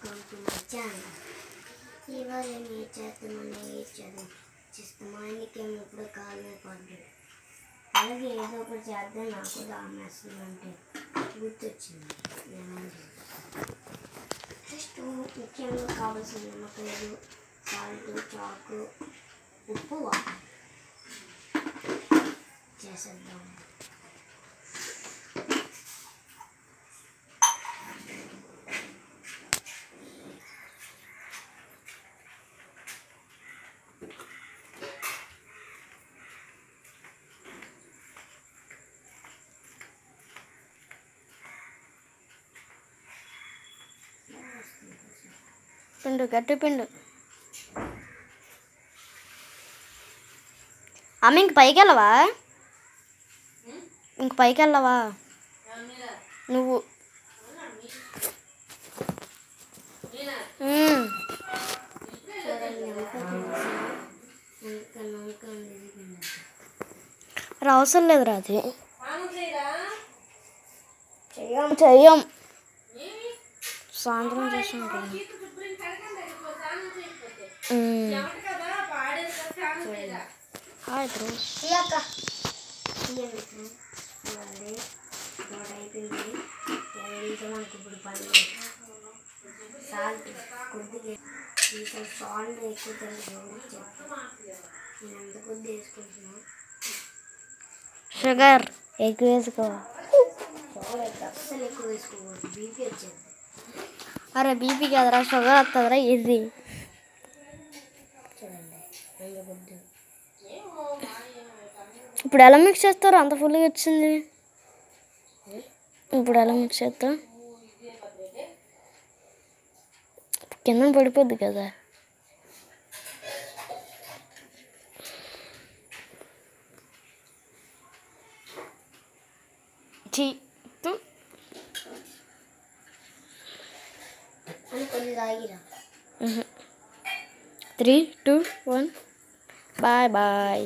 వచ్చాను. ఇవాళ ఏం చేస్తామని చేస్తామా ఆయనకేమో ఇప్పుడు కాలే పడ్డాడు. అలాగే ఏదో ఒకటి చేద్దాం. నాకు దామేస్తుంది అంటే గుర్తొచ్చింది. జస్ట్ ముఖ్యంగా కావాల్సిన నిమ్మకాయలు, సాల్ట్, చాకు, ఉప్పు, వాటర్ చేసేద్దాం. పిండు గట్టి పిండు. అమ్మ ఇంక పైకి వెళ్ళవా? ఇంక పైకి వెళ్ళవా నువ్వు? అవసరం లేదురా, అది చెయ్యం. సాయంత్రం చేసాం కదా. Hi bros. ఇప్పుడు పని సాల్ట్ కొద్దిగా సాల్ట్ ఎక్కువ తెలుసు. నేను ఎంత కొద్ది వేసుకుంటున్నాను. షుగర్ ఎక్కువ వేసుకో. అస్సలు ఎక్కువ వేసుకోకూడదు, బీపీ వచ్చేది. అరే బీపీ కదరా, షుగర్ వస్తుందిరా. ఇది చూడండి రెండు కొద్ది. ఇప్పుడు ఎలా మిక్స్ చేస్తారు? అంత ఫుల్గా వచ్చింది. ఇప్పుడు ఎలా మిక్స్ చేస్తా? కింద పడిపోద్ది కదా. కొద్ది తాగిరా. 3, 2, 1 బాయ్ బాయ్.